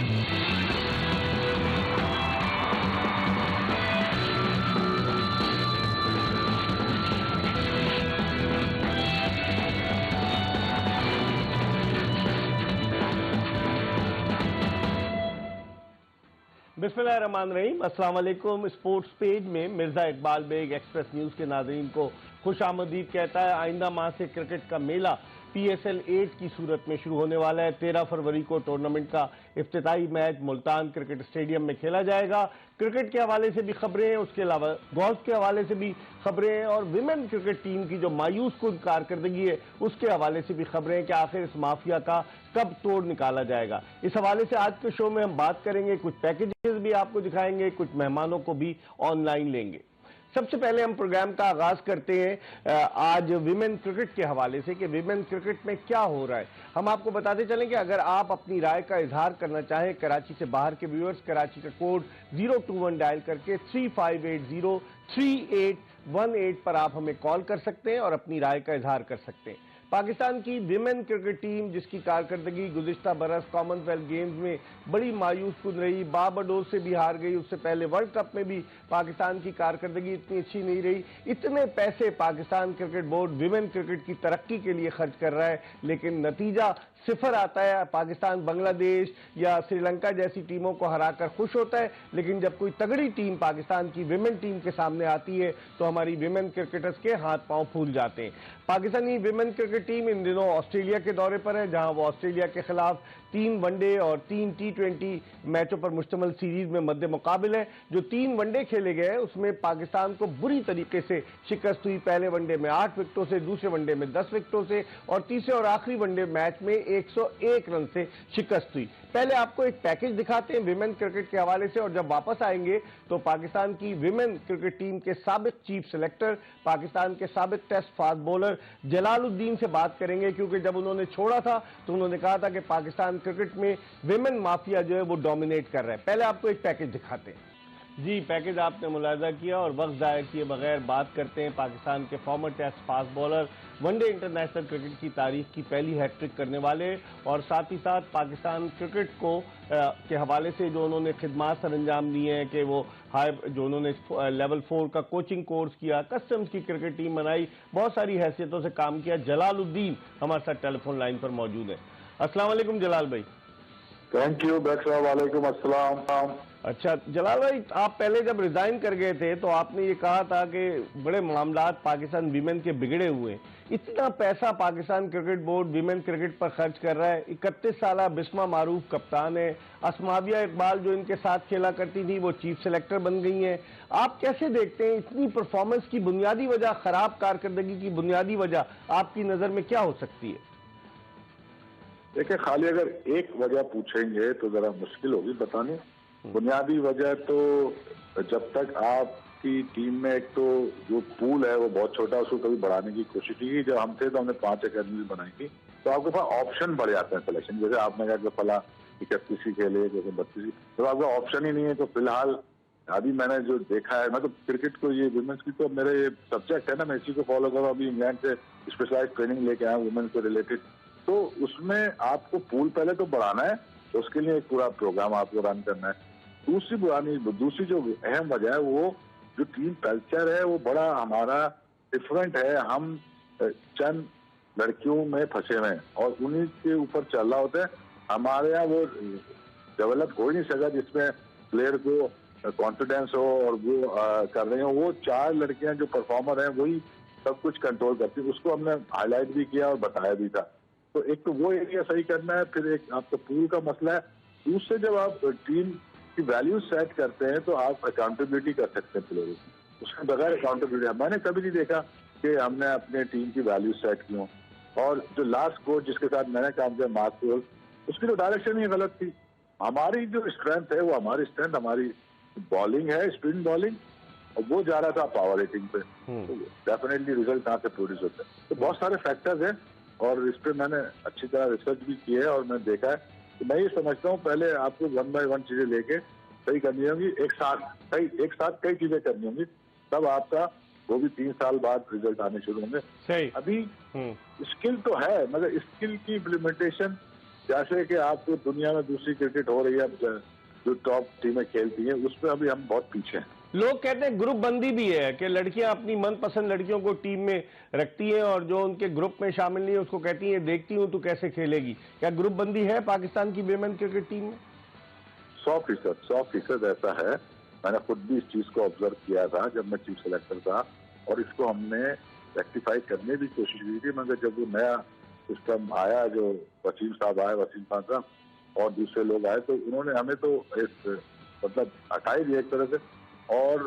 बिस्मिल्लाहिर्रहमानिर्रहीम। अस्सलाम वालेकुम। स्पोर्ट्स पेज में मिर्जा इकबाल बेग एक्सप्रेस न्यूज के नाज़रीन को खुश आमदीद कहता है। आइंदा माह से क्रिकेट का मेला PSL 8 की सूरत में शुरू होने वाला है। 13 फरवरी को टूर्नामेंट का इफ्तिताही मैच मुल्तान क्रिकेट स्टेडियम में खेला जाएगा। क्रिकेट के हवाले से भी खबरें हैं, उसके अलावा गोल्फ के हवाले से भी खबरें हैं और विमेन क्रिकेट टीम की जो मायूस कुन कारकर्दगी है उसके हवाले से भी खबरें हैं कि आखिर इस माफिया का कब तोड़ निकाला जाएगा। इस हवाले से आज के शो में हम बात करेंगे, कुछ पैकेजेस भी आपको दिखाएंगे, कुछ मेहमानों को भी ऑनलाइन लेंगे। सबसे पहले हम प्रोग्राम का आगाज करते हैं आज विमेन क्रिकेट के हवाले से कि विमेन क्रिकेट में क्या हो रहा है। हम आपको बताते चलें कि अगर आप अपनी राय का इजहार करना चाहें, कराची से बाहर के व्यूअर्स कराची का कोड 021 डायल करके 35803818 पर आप हमें कॉल कर सकते हैं और अपनी राय का इजहार कर सकते हैं। पाकिस्तान की विमेन क्रिकेट टीम जिसकी कारकर्दगी गुज़िश्ता बरस कॉमनवेल्थ गेम्स में बड़ी मायूस कुन रही, बारबाडोस से भी हार गई, उससे पहले वर्ल्ड कप में भी पाकिस्तान की कारकर्दगी इतनी अच्छी नहीं रही। इतने पैसे Pakistan cricket board women cricket की तरक्की के लिए खर्च कर रहा है, लेकिन नतीजा सिफर आता है। पाकिस्तान बांग्लादेश या श्रीलंका जैसी टीमों को हराकर खुश होता है, लेकिन जब कोई तगड़ी टीम पाकिस्तान की विमेन टीम के सामने आती है तो हमारी विमेन क्रिकेटर्स के हाथ पांव फूल जाते हैं। पाकिस्तानी विमेन क्रिकेट टीम इन दिनों ऑस्ट्रेलिया के दौरे पर है, जहां वो ऑस्ट्रेलिया के खिलाफ 3 वनडे और 3 T20 मैचों पर मुश्तमिल सीरीज में मद्दे मुकाबिल है। जो 3 वनडे खेले गए उसमें पाकिस्तान को बुरी तरीके से शिकस्त हुई। पहले वनडे में 8 विकेटों से, दूसरे वनडे में 10 विकेटों से और तीसरे और आखिरी वनडे मैच में 101 रन से शिकस्त हुई। पहले आपको एक पैकेज दिखाते हैं विमेन क्रिकेट के हवाले से और जब वापस आएंगे तो पाकिस्तान की विमेन क्रिकेट टीम के साबिक चीफ सेलेक्टर, पाकिस्तान के साबिक टेस्ट फास्ट बॉलर जलालुद्दीन से बात करेंगे, क्योंकि जब उन्होंने छोड़ा था तो उन्होंने कहा था कि पाकिस्तान क्रिकेट में विमेन माफिया जो है वो डोमिनेट कर रहा है। पहले आपको एक पैकेज दिखाते हैं। जी, पैकेज आपने मुलाजा किया और वक्त ज़ाया किए बगैर बात करते हैं पाकिस्तान के former test fast bowler, one day international cricket की तारीख की पहली हैट्रिक करने वाले और साथ ही साथ पाकिस्तान क्रिकेट को के हवाले से जो उन्होंने खिदमात सर अंजाम दिए हैं कि वो जो उन्होंने लेवल 4 का कोचिंग कोर्स किया, कस्टम्स की क्रिकेट टीम बनाई, बहुत सारी हैसियतों से काम किया। जलालुद्दीन हमारे साथ टेलीफोन लाइन पर मौजूद है। अस्सलाम वालेकुम जलाल भाई। थैंक यू वालेकुम अस्सलाम। अच्छा जलाल भाई, आप पहले जब रिजाइन कर गए थे तो आपने ये कहा था कि बड़े मामलात पाकिस्तान विमेन के बिगड़े हुए हैं। इतना पैसा Pakistan cricket board women cricket पर खर्च कर रहा है। 31 साल बिस्मा मारूफ कप्तान है, अस्माविया इकबाल जो इनके साथ खेला करती थी वो चीफ सेलेक्टर बन गई हैं। आप कैसे देखते हैं इतनी परफॉर्मेंस की बुनियादी वजह, खराब कारकर्दगी की बुनियादी वजह आपकी नजर में क्या हो सकती है? देखिए, खाली अगर एक वजह पूछेंगे तो जरा मुश्किल होगी बतानी। बुनियादी वजह तो जब तक आपकी टीम में एक तो जो पूल है वो बहुत छोटा, उसको कभी बढ़ाने की कोशिश की। जब हम थे तो हमने 5 अकेडमी बनाई थी, तो आपके पास ऑप्शन बढ़ जाते हैं सिलेक्शन। जैसे आपने कहा कि फला 31 खेले, जैसे 32, तो आपका ऑप्शन ही नहीं है। तो फिलहाल अभी मैंने जो देखा है, मैं तो क्रिकेट को ये वुमेन्स की तो मेरे ये सब्जेक्ट है ना, मैं इसी को फॉलो कर रहा हूँ। अभी इंग्लैंड से स्पेशलाइज ट्रेनिंग लेके आया वुमेन्स से रिलेटेड, तो उसमें आपको पूल पहले तो बढ़ाना है, तो उसके लिए एक पूरा प्रोग्राम आपको रन करना है। दूसरी जो अहम वजह है वो जो टीम कल्चर है वो बड़ा हमारा डिफरेंट है। हम चंद लड़कियों में फंसे हुए हैं और उन्हीं के ऊपर चल रहा होता है। हमारे यहाँ वो डेवलप हो ही नहीं सका जिसमें प्लेयर को कॉन्फिडेंस हो और वो कर रहे हो। वो 4 लड़कियां जो परफॉर्मर हैं वही सब कुछ कंट्रोल करती है। उसको हमने हाईलाइट भी किया और बताया भी था। तो एक तो वो एरिया सही करना है, फिर एक आपका पूल का मसला है। दूसरे, जब आप टीम की वैल्यू सेट करते हैं तो आप अकाउंटेबिलिटी कर सकते हैं प्लेयर्स की। उसके बगैर अकाउंटेबिलिटी मैंने कभी नहीं देखा कि हमने अपने टीम की वैल्यू सेट की हो। और जो लास्ट कोच जिसके साथ मैंने काम किया, मार्क पोल, उसकी तो डायरेक्शन ही गलत थी। हमारी जो स्ट्रेंथ है वो हमारी बॉलिंग है, स्पिन बॉलिंग, और वो जा रहा था पावर हिटिंग पे। तो डेफिनेटली रिजल्ट कहाँ से प्रोड्यूस होता है। तो बहुत सारे फैक्टर्स हैं और इस पर मैंने अच्छी तरह रिसर्च भी की है और मैं देखा है। तो मैं ये समझता हूँ पहले आपको 1 by 1 चीजें लेके सही करनी होंगी, एक साथ कई चीजें करनी होंगी, तब आपका वो भी 3 साल बाद रिजल्ट आने शुरू होंगे। अभी स्किल तो है, मगर स्किल की इम्प्लीमेंटेशन जैसे कि आपको दुनिया में दूसरी क्रिकेट हो रही है, अब जो टॉप टीमें खेलती हैं उसमें अभी हम बहुत पीछे हैं। लोग कहते हैं ग्रुप बंदी भी है कि लड़कियां अपनी मनपसंद लड़कियों को टीम में रखती हैं और जो उनके ग्रुप में शामिल नहीं है उसको कहती हैं देखती हूं तू कैसे खेलेगी। क्या ग्रुप बंदी है पाकिस्तान की विमेन क्रिकेट टीम में? 100% ऐसा है। मैंने खुद भी इस चीज को ऑब्जर्व किया था जब मैं चीफ सेलेक्टर था, और इसको हमने रेक्टिफाई करने की कोशिश की थी, मगर जब वो नया सिस्टम आया, जो वसीम साहब आए, वसीम खान साहब और दूसरे लोग आए, तो उन्होंने हमें तो इस मतलब हटा ही दिया एक तरह से। और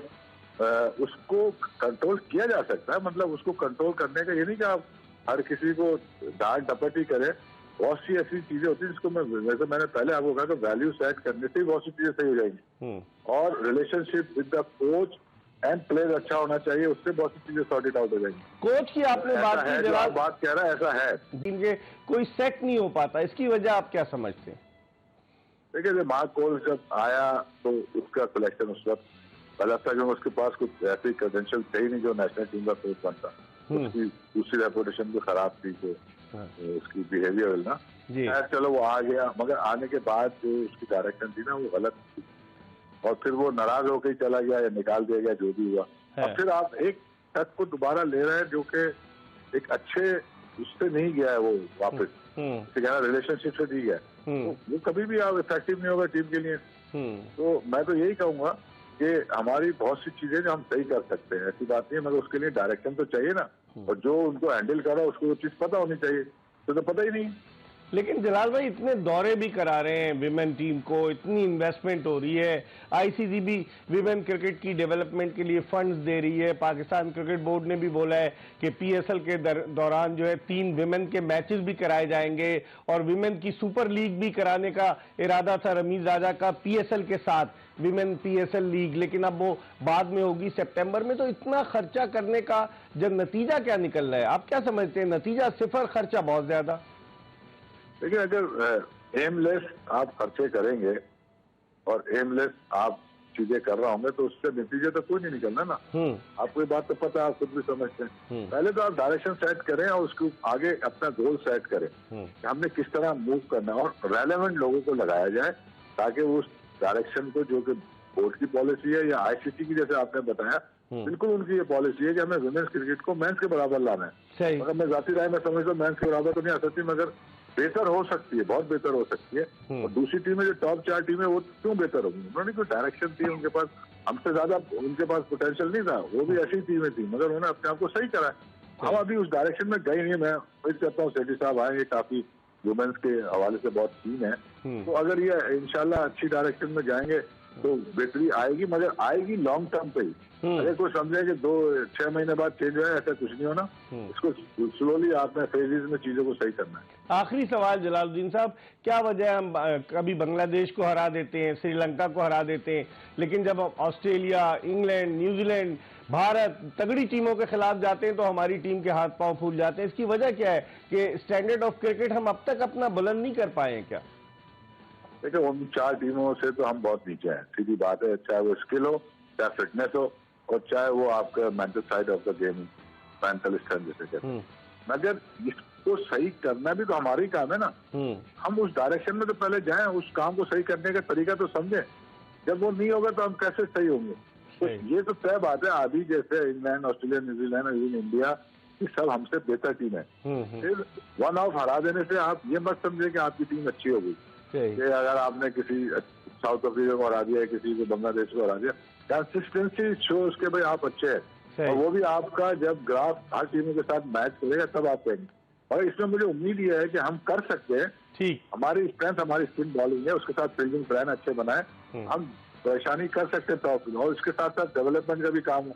उसको कंट्रोल किया जा सकता है, मतलब उसको कंट्रोल करने का ये नहीं कि आप हर किसी को डांट डपट ही करें। बहुत सी ऐसी चीजें होती है जिसको वैसे मैंने पहले आपको कहा कि वैल्यू सेट करने से ही बहुत सी चीजें सही हो जाएंगी, और relationship with the coach and player अच्छा होना चाहिए, उससे बहुत सी चीजें सॉर्टेड आउट हो जाएंगी। कोच की आपने बात की, जो आप बात कह रहा है ऐसा है, जिनके कोई सेट नहीं हो पाता, इसकी वजह आप क्या समझते हैं? देखिए, जब मार्क कोल जब आया तो उसका सिलेक्शन उस वक्त गलत था, क्योंकि उसके पास कुछ ऐसी क्रेडेंशियल थे ही नहीं जो नेशनल टीम का कोच बनता। उसकी दूसरी रेपुटेशन भी खराब थी, तो उसकी बिहेवियर ना, चलो वो आ गया, मगर आने के बाद जो उसकी डायरेक्शन थी ना वो गलत थी, और फिर वो नाराज होकर ही चला गया या निकाल दिया गया, जो भी हुआ। और फिर आप एक तक को दोबारा ले रहे हैं जो कि एक अच्छे उससे नहीं गया है, वो वापस रिलेशनशिप से नहीं गया, तो वो कभी भी आप इफेक्टिव नहीं होगा टीम के लिए। तो मैं तो यही कहूंगा कि हमारी बहुत सी चीजें जो हम सही कर सकते हैं, ऐसी बात नहीं है, मगर उसके लिए डायरेक्शन तो चाहिए ना, और जो उनको हैंडल कर रहा है उसको वो चीज पता होनी चाहिए, तो पता ही नहीं। लेकिन जलाल भाई इतने दौरे भी करा रहे हैं विमेन टीम को, इतनी इन्वेस्टमेंट हो रही है, आईसीसी भी विमेन क्रिकेट की डेवलपमेंट के लिए फंड्स दे रही है, पाकिस्तान क्रिकेट बोर्ड ने भी बोला है कि पीएसएल के दौरान जो है 3 विमेन के मैचेस भी कराए जाएंगे, और विमेन की सुपर लीग भी कराने का इरादा था रमीज राजा का पीएसएल के साथ, विमेन पीएसएल लीग, लेकिन अब वो बाद में होगी सितंबर में। तो इतना खर्चा करने का जब नतीजा क्या निकल रहा है, आप क्या समझते हैं? नतीजा सिफर, खर्चा बहुत ज्यादा। देखिए, अगर एमलेस आप खर्चे करेंगे और एमलेस आप चीजें कर रहे होंगे तो उससे नतीजे तो कोई नहीं निकलना ना। आपको ये बात तो पता है, आप खुद भी समझते हैं। पहले तो आप डायरेक्शन सेट करें और उसके आगे अपना गोल सेट करें कि हमने किस तरह मूव करना है, और रेलेवेंट लोगों को लगाया जाए ताकि वो उस डायरेक्शन को, जो कि बोर्ड की पॉलिसी है या आईसीसी की जैसे आपने बताया, बिल्कुल उनकी ये पॉलिसी है कि हमें वुमेन्स क्रिकेट को मेंस के बराबर लाना है। मगर मैं जाती राय में समझता हूँ मेंस के बराबर तो नहीं आ सकती, मगर बेहतर हो सकती है, बहुत बेहतर हो सकती है। और दूसरी टीमें जो टॉप 4 टीमें, वो क्यों बेहतर होगी? उन्होंने कोई डायरेक्शन थी, उनके पास हमसे ज्यादा उनके पास पोटेंशियल नहीं था, वो भी ऐसी टीमें थी, मगर उन्होंने अपने आप को सही करा। हम अभी उस डायरेक्शन में गए नहीं। मैं उम्मीद करता हूँ सेठी साहब आएंगे, काफी वुमेन्स के हवाले से बहुत टीम है, तो अगर ये इंशाल्लाह अच्छी डायरेक्शन में जाएंगे तो बेहतरी आएगी, मगर आएगी लॉन्ग टर्म पे ही। अगर कोई समझे कि 2-6 महीने बाद चेंज हो, ऐसा कुछ नहीं होना। इसको स्लोली आपने फेजेस में चीजों को सही करना है। आखिरी सवाल जलालुद्दीन साहब, क्या वजह हम कभी बांग्लादेश को हरा देते हैं, श्रीलंका को हरा देते हैं, लेकिन जब हम ऑस्ट्रेलिया, इंग्लैंड, न्यूजीलैंड, भारत तगड़ी टीमों के खिलाफ जाते हैं तो हमारी टीम के हाथ पांव फूल जाते हैं? इसकी वजह क्या है कि स्टैंडर्ड ऑफ क्रिकेट हम अब तक अपना बुलंद नहीं कर पाए हैं क्या? देखिए, उन 4 टीमों से तो हम बहुत नीचे हैं, सीधी बात है, चाहे वो स्किल हो, चाहे फिटनेस हो, और चाहे वो आपका mental side of the game, mental strength जैसे कहते हैं। मगर इसको सही करना भी तो हमारा ही काम है ना। हम उस डायरेक्शन में तो पहले जाएं, उस काम को सही करने का तरीका तो समझें। जब वो नहीं होगा तो हम कैसे सही होंगे? तो ये तो तय बात है, अभी जैसे इंग्लैंड, ऑस्ट्रेलिया, न्यूजीलैंड, इंडिया, ये सब हमसे बेहतर टीम है। फिर 1 ऑफ हरा देने से आप ये मत समझे कि आपकी टीम अच्छी होगी। अगर आपने किसी साउथ अफ्रीका को हरा दिया, किसी को बांग्लादेश को हरा दिया, कंसिस्टेंसी शो उसके भाई आप अच्छे हैं, और वो भी आपका जब ग्राफ हर टीमों के साथ मैच करेगा तब आप कहेंगे। और इसमें मुझे उम्मीद ये है कि हम कर सकते हैं। ठीक, हमारी स्ट्रेंथ हमारी स्पिन बॉलिंग है, उसके साथ फील्डिंग प्लान अच्छे बनाए, हम परेशानी कर सकते हैं टॉप, और उसके साथ साथ डेवलपमेंट का भी काम हो,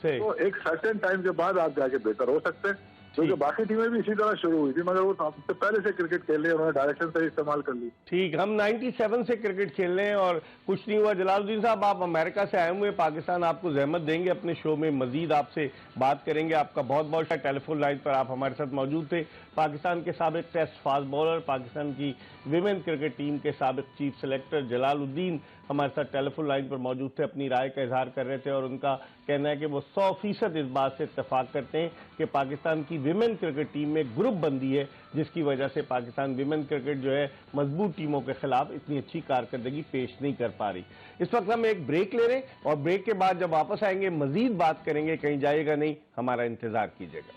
तो एक सर्टेन टाइम के बाद आप जाके बेहतर हो सकते हैं। क्योंकि बाकी टीमें भी इसी तरह शुरू हुई थी, मगर वो सबसे पहले से क्रिकेट खेल रही है, उन्होंने डायरेक्शन सही इस्तेमाल कर ली। ठीक, हम 97 से क्रिकेट खेल रहे हैं और कुछ नहीं हुआ। जलालुद्दीन साहब, आप अमेरिका से आए हुए, पाकिस्तान आपको जहमत देंगे, अपने शो में मजीद आपसे बात करेंगे। आपका बहुत बहुत टेलीफोन लाइन पर आप हमारे साथ मौजूद थे। पाकिस्तान के साबिक टेस्ट फास्ट बॉलर, पाकिस्तान की विमेन क्रिकेट टीम के साबिक चीफ सेलेक्टर जलालुद्दीन हमारे साथ टेलीफोन लाइन पर मौजूद थे, अपनी राय का इजहार कर रहे थे, और उनका कहना है कि वो 100% इस बात से इत्तेफाक करते हैं कि पाकिस्तान की विमेन क्रिकेट टीम में ग्रुप बंदी है, जिसकी वजह से पाकिस्तान विमेन क्रिकेट जो है मजबूत टीमों के खिलाफ इतनी अच्छी कारकर्दगी पेश नहीं कर पा रही। इस वक्त हम एक ब्रेक ले रहे हैं और ब्रेक के बाद जब वापस आएंगे मजीद बात करेंगे, कहीं जाएगा नहीं, हमारा इंतजार कीजिएगा।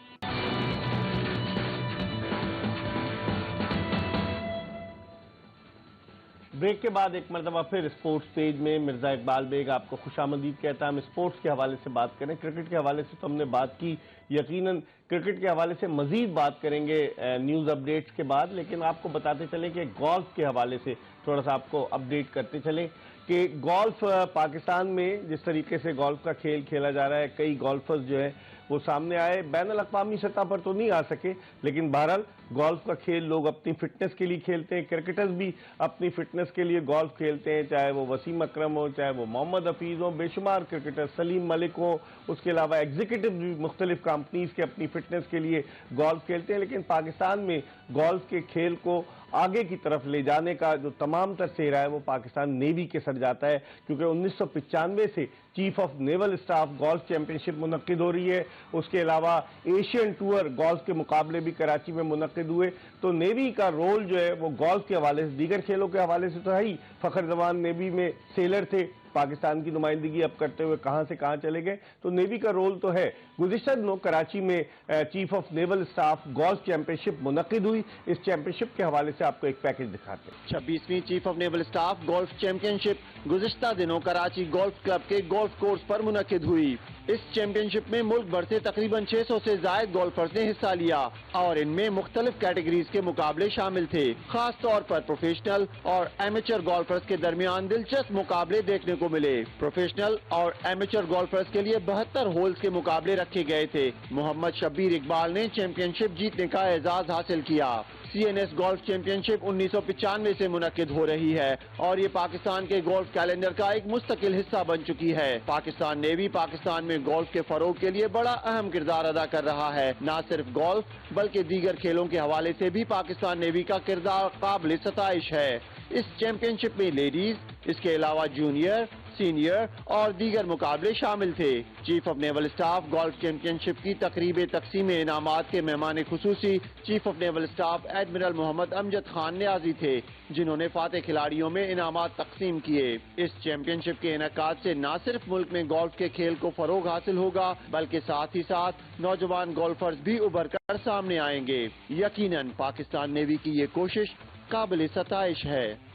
ब्रेक के बाद एक मरतबा फिर स्पोर्ट्स पेज में मिर्जा इकबाल बेग आपको खुशामदीद कहता है। हम स्पोर्ट्स के हवाले से बात करें, क्रिकेट के हवाले से तो हमने बात की, यकीनन क्रिकेट के हवाले से मजीद बात करेंगे न्यूज़ अपडेट्स के बाद, लेकिन आपको बताते चलें कि गोल्फ के हवाले से थोड़ा सा आपको अपडेट करते चलें कि गोल्फ पाकिस्तान में जिस तरीके से गोल्फ का खेल खेला जा रहा है, कई गोल्फर्स जो है वो सामने आए, बैनुल अक़वामी सतह पर तो नहीं आ सके, लेकिन बहरहाल गोल्फ का खेल लोग अपनी फिटनेस के लिए खेलते हैं। क्रिकेटर्स भी अपनी फिटनेस के लिए गोल्फ खेलते हैं, चाहे वो वसीम अकरम हो, चाहे वो मोहम्मद हफीज़ हो, बेशुमार क्रिकेटर, सलीम मलिक हो, उसके अलावा एग्जीक्यूटिव भी मुख्तलिफ कंपनीज के अपनी फिटनेस के लिए गोल्फ खेलते हैं। लेकिन पाकिस्तान में गोल्फ के खेल को आगे की तरफ ले जाने का जो तमाम तर सेहरा है वो पाकिस्तान नेवी के सर जाता है, क्योंकि 1995 से chief of naval staff golf championship मुनक्किद हो रही है। उसके अलावा एशियन टूर गोल्फ के मुकाबले भी कराची में मुनक्किद हुए। तो नेवी का रोल जो है वो गोल्फ के हवाले से, दीगर खेलों के हवाले से तो है ही, फखर जमान नेवी में सेलर थे, पाकिस्तान की नुमाइंदगी अब करते हुए कहां से कहां चले गए, तो नेवी का रोल तो है। गुज़िश्ता दिनों कराची में chief of naval staff golf championship मुनक्किद हुई। इस चैंपियनशिप के हवाले से आपको एक पैकेज दिखाते हैं। 26वीं chief of naval staff golf championship गुज़िश्ता दिनों कराची गोल्फ क्लब के गोल्फ कोर्स पर मुनक्किद हुई। इस चैंपियनशिप में मुल्क भर से तकरीबन 600 से जायद गोल्फर्स ने हिस्सा लिया और इनमें मुख्तलिफ कैटेगरीज के मुकाबले शामिल थे। खास तौर पर प्रोफेशनल और एमेचर गोल्फर्स के दरमियान दिलचस्प मुकाबले देखने को मिले। प्रोफेशनल और एमेचर गोल्फर्स के लिए 72 होल्स के मुकाबले रखे गए थे। मोहम्मद शब्बीर इकबाल ने चैंपियनशिप जीतने का एजाज हासिल किया। CNS गोल्फ चैंपियनशिप 1995 से मुनक्किद हो रही है और ये पाकिस्तान के गोल्फ कैलेंडर का एक मुस्तकिल हिस्सा बन चुकी है। पाकिस्तान नेवी पाकिस्तान में गोल्फ के फरोग के लिए बड़ा अहम किरदार अदा कर रहा है। न सिर्फ गोल्फ बल्कि दीगर खेलों के हवाले से भी पाकिस्तान नेवी का किरदार काबिल सताइश है। इस चैंपियनशिप में लेडीज, इसके अलावा जूनियर, सीनियर और दीगर मुकाबले शामिल थे। Chief of naval staff golf championship की तकरीब तकसीम इनामात के मेहमान खुसूसी chief of naval staff admiral Mohammad Amjad Khan Niazi थे, जिन्होंने फाते खिलाड़ियों में इनामात तकसीम किए। इस चैंपियनशिप के इनेकाद से न सिर्फ मुल्क में गोल्फ के खेल को फरोग हासिल होगा, बल्कि साथ ही साथ नौजवान गोल्फर्स भी उभर कर सामने आएंगे। यकीनन पाकिस्तान नेवी की ये कोशिश काबिल सताइश है।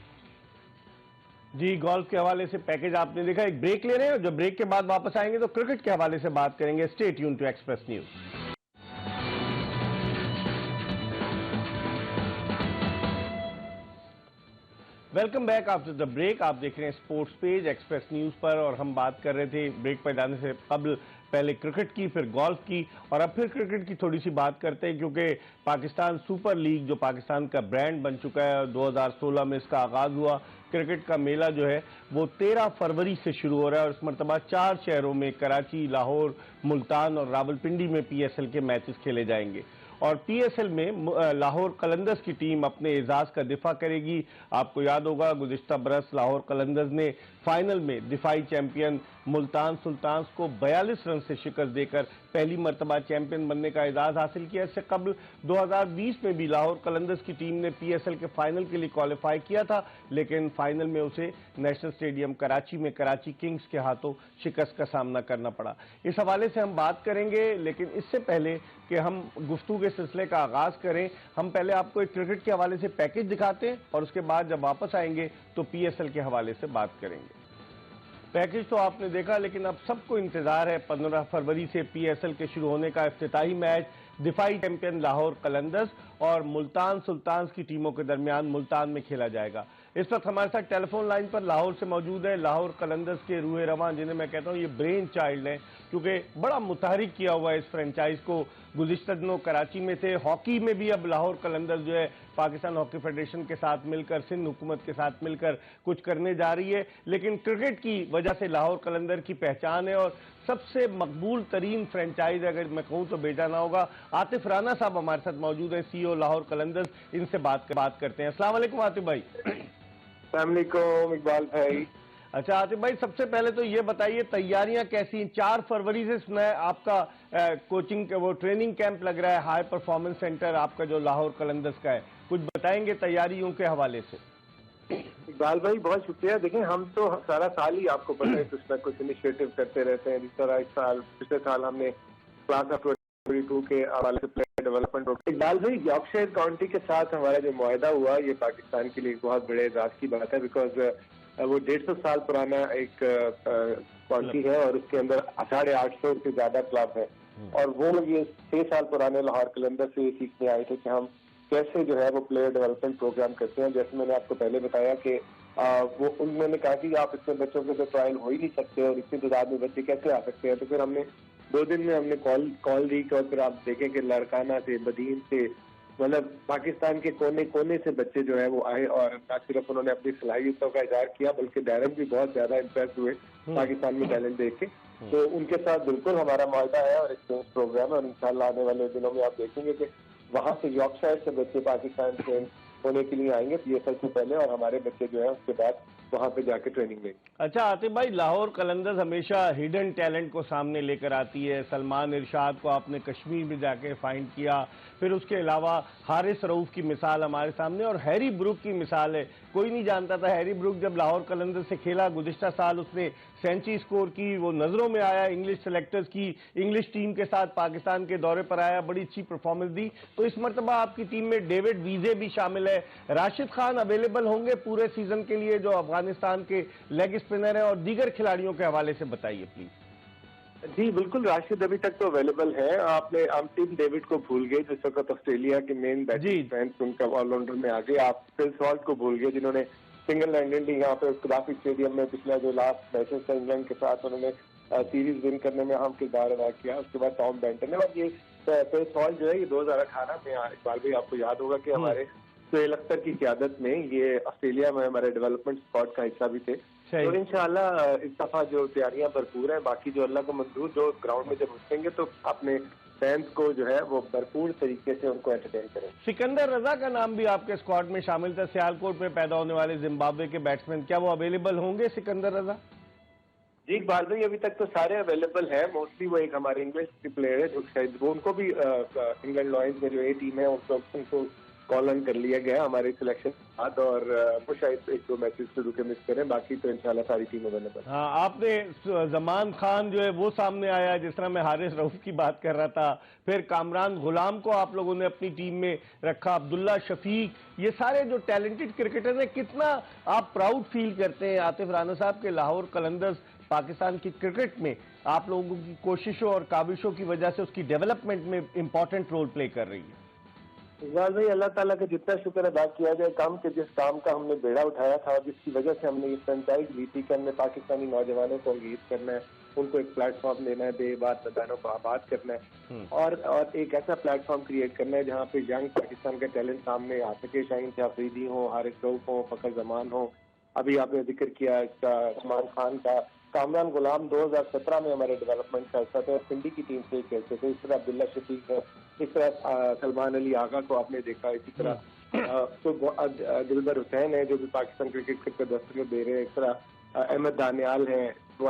जी, गोल्फ के हवाले से पैकेज आपने देखा। एक ब्रेक ले रहे हैं और जब ब्रेक के बाद वापस आएंगे तो क्रिकेट के हवाले से बात करेंगे। Stay tune to Express News. Welcome back after the break. आप देख रहे हैं स्पोर्ट्स पेज एक्सप्रेस न्यूज पर और हम बात कर रहे थे ब्रेक पर जाने से कबल पहले क्रिकेट की, फिर गोल्फ की और अब फिर क्रिकेट की थोड़ी सी बात करते हैं, क्योंकि पाकिस्तान सुपर लीग जो पाकिस्तान का ब्रांड बन चुका है, 2016 में इसका आगाज हुआ। क्रिकेट का मेला जो है वो 13 फरवरी से शुरू हो रहा है और इस मरतबा 4 शहरों में कराची, लाहौर, मुल्तान और रावलपिंडी में PSL के मैचेस खेले जाएंगे। और PSL में लाहौर कलंदर्स की टीम अपने एजाज का दिफा करेगी। आपको याद होगा गुज़िश्ता बरस लाहौर कलंदर्स ने फाइनल में दिफाई चैंपियन मुल्तान सुल्तान्स को 42 रन से शिकस्त देकर पहली मरतबा चैंपियन बनने का एजाज हासिल किया। इससे कबल 2020 में भी लाहौर कलंदर्स की टीम ने PSL के फाइनल के लिए क्वालिफाई किया था, लेकिन फाइनल में उसे नेशनल स्टेडियम कराची में कराची किंग्स के हाथों शिकस्त का सामना करना पड़ा। इस हवाले से हम बात करेंगे, लेकिन इससे पहले कि हम गुफ्तगू के सिलसिले का आगाज करें, हम पहले आपको एक क्रिकेट के हवाले से पैकेज दिखाते हैं और उसके बाद जब वापस आएंगे तो PSL के हवाले से बात करेंगे। पैकेज तो आपने देखा, लेकिन अब सबको इंतजार है 15 फरवरी से PSL के शुरू होने का इफ्तिताही मैच दिफाई चैंपियन लाहौर कलंदर्स और मुल्तान सुल्तान्स की टीमों के दरमियान मुल्तान में खेला जाएगा। इस वक्त हमारे साथ टेलीफोन लाइन पर लाहौर से मौजूद है लाहौर कलंदर्स के रूह रवां, जिन्हें मैं कहता हूं ये ब्रेन चाइल्ड हैं, क्योंकि बड़ा मुतहरिक किया हुआ है इस फ्रेंचाइज को। गुज़िश्ता दिनों कराची में थे, हॉकी में भी अब लाहौर कलंदर्स जो है पाकिस्तान हॉकी फेडरेशन के साथ मिलकर, सिंध हुकूमत के साथ मिलकर कुछ करने जा रही है। लेकिन क्रिकेट की वजह से लाहौर कलंदर की पहचान है और सबसे मकबूल तरीन फ्रेंचाइज अगर मैं कहूँ तो बेटा ना होगा। आतिफ राना साहब हमारे साथ मौजूद हैं, CEO लाहौर कलंदर्स, इनसे बात करते हैं। अस्सलाम वालेकुम आतिफ भाई। अस्सलाम वालेकुम इकबाल भाई। अच्छा आतिफ भाई, सबसे पहले तो ये बताइए तैयारियां कैसी हैं? 4 फरवरी से सुना है आपका कोचिंग वो ट्रेनिंग कैंप लग रहा है, हाई परफॉर्मेंस सेंटर आपका जो लाहौर कलंदर्स का है, कुछ बताएंगे तैयारियों के हवाले से? इकबाल भाई बहुत शुक्रिया। देखें, हम तो सारा साल ही आपको पता है कुछ ना कुछ इनिशिएटिव करते रहते हैं। जिस तरह इस साल पिछले साल हमने क्लास ऑफ 22 के हवाले से प्लेयर डेवलपमेंट। इकबाल भाई, यॉर्कशायर काउंटी के साथ हमारा जो मुआहदा हुआ, ये पाकिस्तान के लिए एक बहुत बड़े एजाज की बात है, बिकॉज वो 150 साल पुराना एक काउंटी है और उसके अंदर 850 से ज्यादा क्लब है। और वो ये 6 साल पुराने लाहौर कलंदर से ये सीखने आए थे कि हम कैसे जो है वो प्लेयर डेवलपमेंट प्रोग्राम करते हैं। जैसे मैंने आपको पहले बताया कि वो उन्होंने कहा कि आप इतने बच्चों के तो ट्रायल हो ही नहीं सकते और इतनी तादाद में बच्चे कैसे आ सकते हैं। तो फिर हमने 2 दिन में हमने कॉल दी और फिर आप देखें कि लड़काना से, बदीन से, मतलब पाकिस्तान के कोने कोने से बच्चे जो है वो आए और न सिर्फ उन्होंने अपनी सलाहियतों का इजहार किया बल्कि डायरन भी बहुत ज्यादा इम्प्रेस हुए पाकिस्तान में टैलेंट देख के। तो उनके साथ बिल्कुल हमारा मुआहदा है और एक्सचेंज प्रोग्राम है और इंशाल्लाह आने वाले दिनों में आप देखेंगे कि वहां से यॉर्कशायर से बच्चे पाकिस्तान ट्रेन होने के लिए आएंगे PSL से पहले और हमारे बच्चे जो है उसके बाद वहां पे जाके ट्रेनिंग लेंगे। अच्छा आतिफ भाई, लाहौर कलंदर्स हमेशा हिडन टैलेंट को सामने लेकर आती है। सलमान इरशाद को आपने कश्मीर में जाके फाइंड किया, फिर उसके अलावा हारिस रऊफ की मिसाल हमारे सामने और हैरी ब्रूक की मिसाल है। कोई नहीं जानता था हैरी ब्रूक जब लाहौर कलंदर्स से खेला गुज़िश्ता साल उसने सेंचुरी स्कोर की, वो नजरों में आया इंग्लिश सेलेक्टर्स की, इंग्लिश टीम के साथ पाकिस्तान के दौरे पर आया, बड़ी अच्छी परफॉर्मेंस दी। तो इस मरतबा आपकी टीम में डेविड वीजे भी शामिल है, राशिद खान अवेलेबल होंगे पूरे सीजन के लिए जो अफगानिस्तान के लेग स्पिनर है, और दीगर खिलाड़ियों के हवाले से बताइए प्लीज। जी बिल्कुल, राशिद अभी तक तो अवेलेबल है। हम टीम डेविड को भूल गए जिस वक्त ऑस्ट्रेलिया के मेन बैट्समैन उनका ऑलराउंडर में आगे। आप फिल सॉल्ट को भूल गए जिन्होंने सिंगल हैंडेडली यहाँ पे कदाफी स्टेडियम में पिछला जो लास्ट मैचेस था इंग्लैंड के साथ उन्होंने सीरीज विन करने में अहम किरदार अदा किया। उसके बाद टॉम बेंटन है और ये फिल सॉल्ट जो है ये 2018 में इकबाल भाई आपको याद होगा कि हमारे सुहेल अख्तर की क़यादत में ये ऑस्ट्रेलिया में हमारे डेवलपमेंट स्क्वाड का हिस्सा भी थे। तो इंशाल्लाह इस दफा जो तैयारियां भरपूर हैं, बाकी जो अल्लाह को मंजूर जो ग्राउंड में जब उठेंगे तो अपने फैंस को जो है वो भरपूर तरीके से उनको एंटरटेन करें। सिकंदर रजा का नाम भी आपके स्क्वाड में शामिल था, सियालकोट में पैदा होने वाले जिम्बाब्वे के बैट्समैन, क्या वो अवेलेबल होंगे सिकंदर रजा? जी इकबाल भाई, अभी तक तो सारे अवेलेबल हैं। मोस्टली वो एक हमारे इंग्लिश के प्लेयर है जो शायद वो उनको भी इंग्लैंड लॉयंस में जो A टीम है उनको कॉल ऑन कर लिया गया हमारे सिलेक्शन के बाद और वो शायद 1-2 मैचेस शुरू के मिस करें, बाकी तो इंशाल्लाह सारी टीम अवेलेबल। हाँ, आपने जमान खान जो है वो सामने आया, जिस तरह मैं हारिस रऊफ की बात कर रहा था, फिर कामरान गुलाम को आप लोगों ने अपनी टीम में रखा, अब्दुल्ला शफीक, ये सारे जो टैलेंटेड क्रिकेटर हैं, कितना आप प्राउड फील करते हैं आतिफ राना साहब के लाहौर कलंदर्स पाकिस्तान की क्रिकेट में आप लोगों की कोशिशों और काविशों की वजह से उसकी डेवलपमेंट में इंपॉर्टेंट रोल प्ले कर रही है? इकबाल भाई, अल्लाह ताला का जितना शुक्र अदा किया जाए काम के जिस काम का हमने बेड़ा उठाया था और जिसकी वजह से हमने ये फ्रेंचाइज ली थी कि हमने पाकिस्तानी नौजवानों को अंगेज करना है, उनको एक प्लेटफॉर्म देना है, बेबाद मैदानों को आबाद करना है और एक ऐसा प्लेटफॉर्म क्रिएट करना है जहाँ पे यंग पाकिस्तान का टैलेंट सामने आ सके। शाहीन शाह अफरीदी हो, हारिस रऊफ हो, फखर जमान हो, अभी आपने जिक्र किया इसका सलमान खान का, कामरान गुलाम 2017 में हमारे डेवलपमेंट का हिस्सा थे और पिंडी की टीम से खेलते थे। इस तरह अब्दुल्ला शफीक है, इस तरह सलमान अली आगा को आपने देखा, इसी तरह तो दिलबर हुसैन है जो भी पाकिस्तान क्रिकेट पे दस्तखत दे रहे हैं, इस तरह अहमद दानियाल है।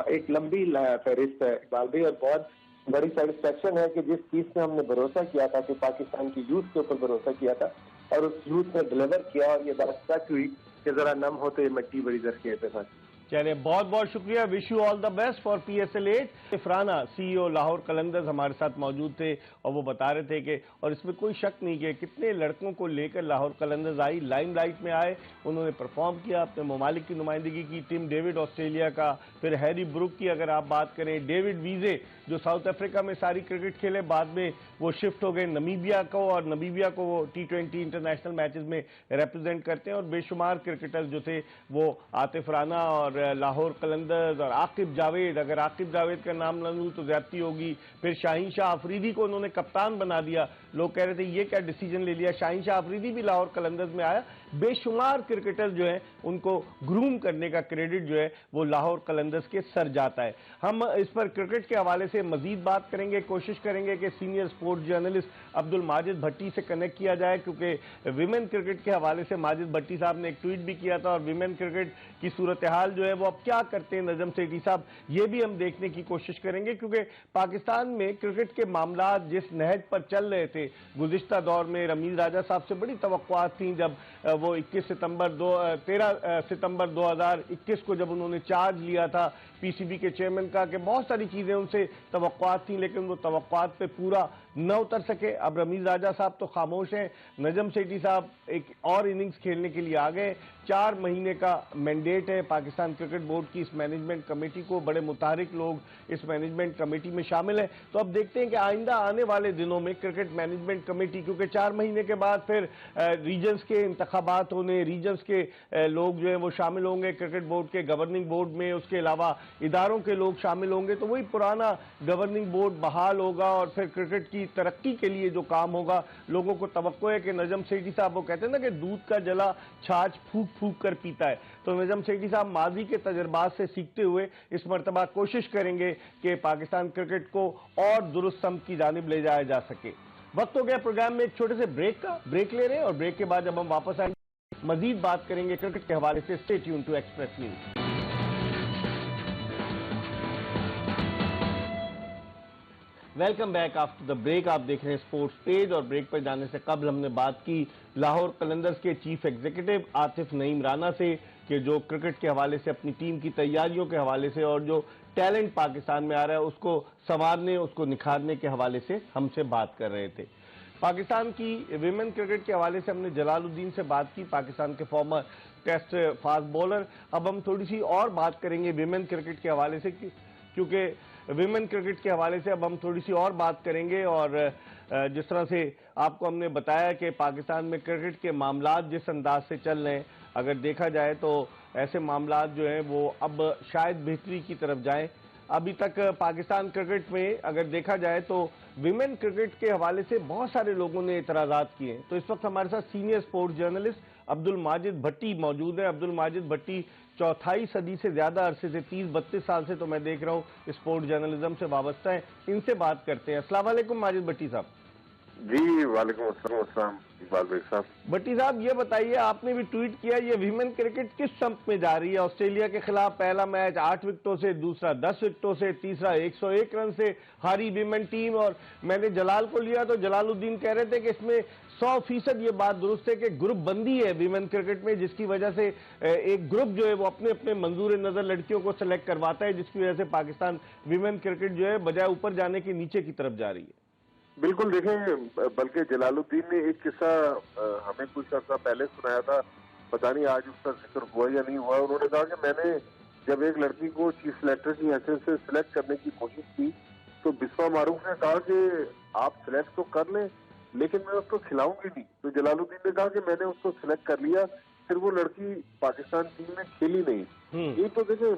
एक लंबी फहरिस्त है इकबाल भाई और बहुत बड़ी सेटिस्फेक्शन है कि जिस चीज से हमने भरोसा किया था कि पाकिस्तान की यूथ के ऊपर भरोसा किया था और उस यूथ ने डिलीवर किया और ये बात सच हुई कि जरा नम हो तो ये मिट्टी बड़ी जरखेज है। चलिए, बहुत बहुत शुक्रिया, wish you all the best for PSL 8। इफराना CEO Lahore Qalandars हमारे साथ मौजूद थे और वो बता रहे थे कि और इसमें कोई शक नहीं कि कितने लड़कों को लेकर लाहौर कलंदर्स आई, लाइमलाइट में आए, उन्होंने परफॉर्म किया, अपने ममालिक की नुमाइंदगी की। टिम डेविड ऑस्ट्रेलिया का, फिर हैरी ब्रूक की अगर आप बात करें, डेविड वीजे जो साउथ अफ्रीका में सारी क्रिकेट खेले, बाद में वो शिफ्ट हो गए नमीबिया को और नमीबिया को वो T20 इंटरनेशनल मैचेस में रिप्रेजेंट करते हैं। और बेशुमार क्रिकेटर्स जो थे वो आतिफ राना और लाहौर कलंदर्स और आकिब जावेद, अगर आकिब जावेद का नाम न लूं तो ज्यादती होगी। फिर शाहीन शाह अफरीदी को उन्होंने कप्तान बना दिया, लोग कह रहे थे ये क्या डिसीजन ले लिया। शाहीन शाह अफरीदी भी लाहौर कलंदर्स में आया, बेशुमार क्रिकेटर जो है उनको ग्रूम करने का क्रेडिट जो है वो लाहौर कलंदर्स के सर जाता है। हम इस पर क्रिकेट के हवाले से मजीद बात करेंगे, कोशिश करेंगे कि senior sports journalist Abdul Majid Bhatti से कनेक्ट किया जाए, क्योंकि विमेन क्रिकेट के हवाले से माजिद भट्टी साहब ने एक ट्वीट भी किया था और विमेन क्रिकेट की सूरत हाल जो है वो अब क्या करते हैं नजम सेठी साहब, ये भी हम देखने की कोशिश करेंगे, क्योंकि पाकिस्तान में क्रिकेट के मामला जिस नहज पर चल रहे थे गुज़िश्ता दौर में, रमीज राजा साहब से बड़ी तवक्कुआत थी जब वो 13 सितंबर 2021 को जब उन्होंने चार्ज लिया था पीसीबी के चेयरमैन का, कि बहुत सारी चीजें उनसे तवक्कुआत थी लेकिन वो तवक्कुआत पे पूरा न उतर सके। अब रमीज राजा साहब तो खामोश हैं, नजम सेठी साहब एक और इनिंग्स खेलने के लिए आ गए। 4 महीने का मैंडेट है पाकिस्तान क्रिकेट बोर्ड की इस मैनेजमेंट कमेटी को, बड़े मुतारिक लोग इस मैनेजमेंट कमेटी में शामिल हैं। तो अब देखते हैं कि आइंदा आने वाले दिनों में क्रिकेट मैनेजमेंट कमेटी, क्योंकि 4 महीने के बाद फिर रीजन्स के इंतखाबात होने, रीजन्स के लोग जो है वो शामिल होंगे क्रिकेट बोर्ड के गवर्निंग बोर्ड में, उसके अलावा इदारों के लोग शामिल होंगे, तो वही पुराना गवर्निंग बोर्ड बहाल होगा और फिर क्रिकेट की तरक्की के लिए जो काम होगा, लोगों को तवक्को है कि नजम सेठी साहब, वो कहते हैं ना कि दूध का जला छाछ फूक फूक कर पीता है, तो नजम सेठी साहब माजी के तजर्बात से सीखते हुए इस मरतबा कोशिश करेंगे कि पाकिस्तान क्रिकेट को और दुरुस्त समत की जानिब ले जाया जा सके। वक्त हो गया प्रोग्राम में एक छोटे से ब्रेक ले रहे हैं और ब्रेक के बाद जब हम वापस आएंगे मजीद बात करेंगे क्रिकेट के हवाले से। Stay tune to Express News. Welcome back after the break. आप देख रहे हैं स्पोर्ट्स पेज और ब्रेक पर जाने से कबल हमने बात की लाहौर कलंदर्स के चीफ एग्जीक्यूटिव आतिफ नईम राना से कि जो क्रिकेट के हवाले से अपनी टीम की तैयारियों के हवाले से और जो टैलेंट पाकिस्तान में आ रहा है उसको संवारने, उसको निखारने के हवाले से हमसे बात कर रहे थे। पाकिस्तान की विमेन क्रिकेट के हवाले से हमने जलालुद्दीन से बात की, पाकिस्तान के फॉर्मर टेस्ट फास्ट बॉलर। अब हम थोड़ी सी और बात करेंगे विमेन क्रिकेट के हवाले से, क्योंकि विमेन क्रिकेट के हवाले से अब हम थोड़ी सी और बात करेंगे। और जिस तरह से आपको हमने बताया कि पाकिस्तान में क्रिकेट के मामलात जिस अंदाज से चल रहे हैं, अगर देखा जाए तो ऐसे मामलात जो हैं वो अब शायद बेहतरी की तरफ जाएं। अभी तक पाकिस्तान क्रिकेट में अगर देखा जाए तो विमेन क्रिकेट के हवाले से बहुत सारे लोगों ने इतराज़ात किए हैं। तो इस वक्त हमारे साथ senior sports journalist Abdul Majid Bhatti मौजूद है। अब्दुल माजिद भट्टी चौथाई सदी से ज्यादा अरसे से 30-32 साल से तो मैं देख रहा हूँ स्पोर्ट्स जर्नलिज्म से वाबस्ता है। इनसे बात करते हैं। अस्सलाम वालेकुम माजिद भट्टी साहब। जी वालेकुम अस्सलाम इकबाल भाई साहब। भट्टी साहब ये बताइए, आपने भी ट्वीट किया, ये विमेन क्रिकेट किस समत में जा रही है? ऑस्ट्रेलिया के खिलाफ पहला मैच 8 विकेटों से, दूसरा 10 विकेटों से, तीसरा 101 रन से हारी विमेन टीम। और मैंने जलाल को लिया तो जलालुद्दीन कह रहे थे कि इसमें 100% ये बात दुरुस्त है कि ग्रुप बंदी है विमेन क्रिकेट में, जिसकी वजह से एक ग्रुप जो है वो अपने अपने मंजूर नजर लड़कियों को सेलेक्ट करवाता है, जिसकी वजह से पाकिस्तान विमेन क्रिकेट जो है बजाय ऊपर जाने के नीचे की तरफ जा रही है। बिल्कुल देखें, बल्कि जलालुद्दीन ने एक किस्सा हमें कुछ अर्सा पहले सुनाया था, पता नहीं आज उसका जिक्र हुआ या नहीं हुआ। उन्होंने कहा कि मैंने जब एक लड़की को चीफ सेलेक्टर की हैसियत से सिलेक्ट करने की कोशिश की तो बिस्वा मारूफ ने कहा कि आप सिलेक्ट तो कर लें लेकिन मैं उसको खिलाऊंगी नहीं। तो जलालुद्दीन ने कहा कि मैंने उसको सिलेक्ट कर लिया, फिर वो लड़की पाकिस्तान टीम में खेली नहीं। ये तो देखें,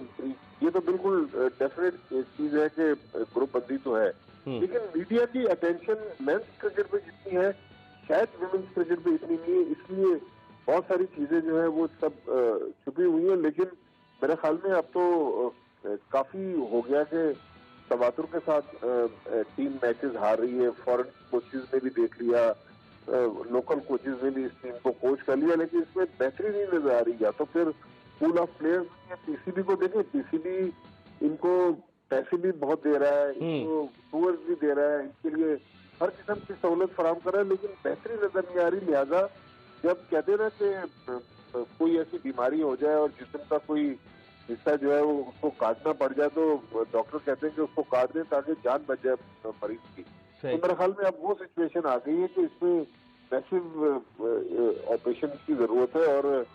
ये तो बिल्कुल डेफिनेट चीज है कि ग्रुप बंदी तो है, लेकिन मीडिया की अटेंशन मेंस क्रिकेट पे जितनी है शायद वुमेन्स क्रिकेट पे इतनी नहीं है, इसलिए बहुत सारी चीजें जो है वो सब छुपी हुई है। लेकिन मेरे ख्याल में अब तो काफी हो गया कि तवातुर के साथ टीम मैचेस हार रही है। फॉरेन कोचेज ने भी देख लिया, लोकल कोचेज ने भी इस टीम को कोच कर लिया, लेकिन इसमें बेहतरी नहीं नजर आ रही। या तो फिर पूल ऑफ प्लेयर्स, पीसीबी को देखें, पीसीबी इनको पैसे भी बहुत दे रहा है, इनको टूर्स भी दे रहा है, इसके लिए हर किस्म की सहूलत फराहम कर रहा है, लेकिन बेहतरी नजर नहीं आ रही। लिहाजा जब कहते हैं ना कि कोई ऐसी बीमारी हो जाए और जिस्म का कोई हिस्सा जो है वो उसको काटना पड़ जाए तो डॉक्टर कहते हैं कि उसको काट दें ताकि जान बच जाए मरीज की। तो मेरे ख्याल में अब वो सिचुएशन आ गई है कि इसमें मैसिव ऑपरेशन की जरूरत है और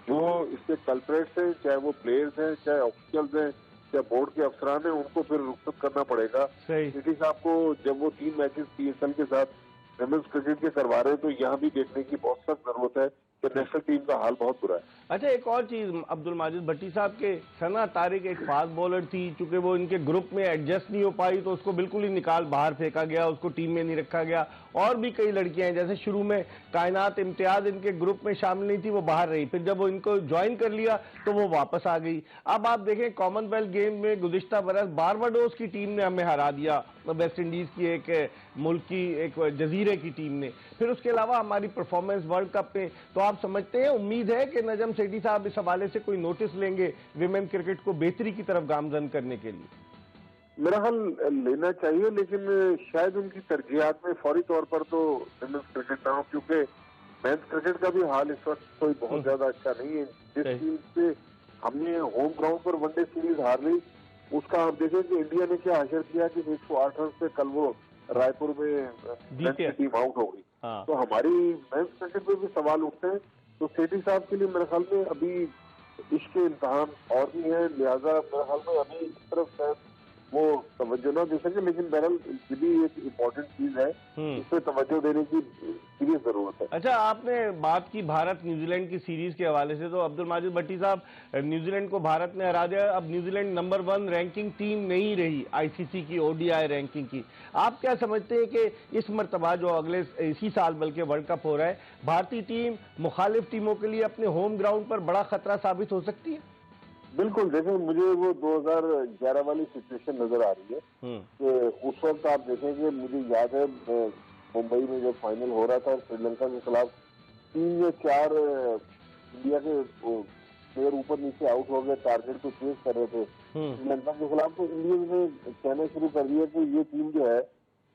जो इसके कल्प्रेट्स हैं, चाहे वो प्लेयर्स हैं, चाहे ऑफिशियल्स हैं, चाहे बोर्ड के अफसरान हैं, उनको फिर रुखसत करना पड़ेगा। सीटी साहब को जब वो 3 मैचेस पीएसएल के साथ विमेंस क्रिकेट के करवा रहे हैं तो यहाँ भी देखने की बहुत सख्त जरूरत है कि नेशनल टीम का हाल बहुत बुरा है। अच्छा, एक और चीज अब्दुल माजिद भट्टी साहब के, सना तारिक एक फास्ट बॉलर थी, चूंकि वो इनके ग्रुप में एडजस्ट नहीं हो पाई तो उसको बिल्कुल ही निकाल बाहर फेंका गया, उसको टीम में नहीं रखा गया। और भी कई लड़कियां हैं, जैसे शुरू में कायनात इम्तियाज इनके ग्रुप में शामिल नहीं थी, वो बाहर रही, फिर जब वो इनको ज्वाइन कर लिया तो वो वापस आ गई। अब आप देखें कॉमनवेल्थ गेम में गुज़िश्ता बरस बारबाडोस की टीम ने हमें हरा दिया, वेस्ट इंडीज की एक मुल्क की एक जजीरे की टीम ने, फिर उसके अलावा हमारी परफॉर्मेंस वर्ल्ड कप में। तो आप समझते हैं, उम्मीद है कि नजम सेठी साहब इस हवाले से कोई नोटिस लेंगे विमेन क्रिकेट को बेहतरी की तरफ गामजन करने के लिए? मेरा हाल लेना चाहिए, लेकिन शायद उनकी तरजीहात में फौरी तौर पर तो विमेंस क्रिकेट ना हो, क्योंकि मेंस क्रिकेट का भी हाल इस वक्त कोई बहुत ज्यादा अच्छा नहीं है। जिस टीम से हमने होम ग्राउंड पर वनडे सीरीज हार ली, उसका आप देखें कि इंडिया ने क्या हासिल किया कि 108 रन से कल वो रायपुर में टीम आउट हो गई। तो हमारी मेंस क्रिकेट पे भी सवाल उठते हैं। तो सेठी साहब के लिए मेरे ख्याल में अभी इसके इम्तहान और भी है, लिहाजा मेरे ख्याल में अभी इस तरफ वो तवज्जो ना दे सके, लेकिन बहरहाल ये भी एक इम्पोर्टेंट चीज है, इस पर तवज्जो देने की सीरियस जरूरत है। अच्छा, आपने बात की भारत न्यूजीलैंड की सीरीज के हवाले से, तो अब्दुल माजिद भट्टी साहब, न्यूजीलैंड को भारत ने हरा दिया, अब न्यूजीलैंड नंबर 1 रैंकिंग टीम नहीं रही आईसीसी की ओडीआई रैंकिंग की। आप क्या समझते हैं कि इस मरतबा जो अगले इसी साल बल्कि वर्ल्ड कप हो रहा है, भारतीय टीम मुखालिफ टीमों के लिए अपने होम ग्राउंड पर बड़ा खतरा साबित हो सकती है? बिल्कुल, देखिए मुझे वो 2011 वाली सिचुएशन नजर आ रही है कि उस वक्त आप देखेंगे, मुझे याद है मुंबई में जब फाइनल हो रहा था श्रीलंका के खिलाफ 3 या 4 इंडिया के प्लेयर ऊपर नीचे आउट हो गए, टारगेट को चेज कर रहे थे श्रीलंका के खिलाफ। तो इंडिया ने कहना शुरू कर दिया कि ये टीम जो है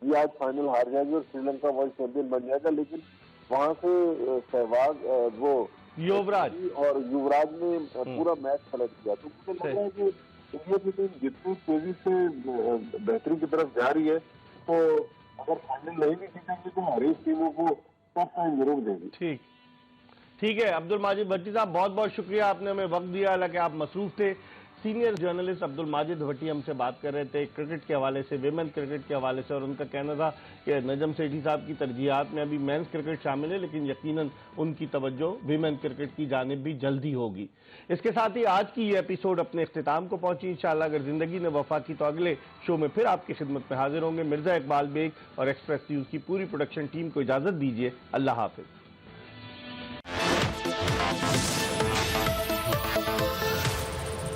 ये आज फाइनल हार जाएगी और श्रीलंका वर्ल्ड चैंपियन बन जाएगा। लेकिन वहां से सहवाग वो युवराज ने पूरा मैच पलट किया। तो मुझे लग रहा है कि इंडिया की टीम जितनी तेजी से बेहतरी की तरफ जा रही है, तो अगर फाइनल नहीं भी जीतेंगे तो हरेक टीमों को टफ टाइम जरूर देंगे। ठीक है अब्दुल माजिद भट्टी साहब, बहुत बहुत शुक्रिया, आपने हमें वक्त दिया, हालांकि आप मसरूफ थे। सीनियर जर्नलिस्ट अब्दुल माजिद भट्टी हमसे बात कर रहे थे क्रिकेट के हवाले से, विमेन क्रिकेट के हवाले से, और उनका कहना था कि नजम सेठी साहब की तरजीहात में अभी मेंस क्रिकेट शामिल है, लेकिन यकीनन उनकी तवज्जो विमेन क्रिकेट की जानिब भी जल्दी होगी। इसके साथ ही आज की ये एपिसोड अपने इख्तिताम को पहुंची। इंशाअल्लाह अगर जिंदगी ने वफा की तो अगले शो में फिर आपकी खिदमत में हाजिर होंगे। मिर्जा इकबाल बेग और एक्सप्रेस न्यूज की पूरी प्रोडक्शन टीम को इजाजत दीजिए। अल्लाह हाफिज।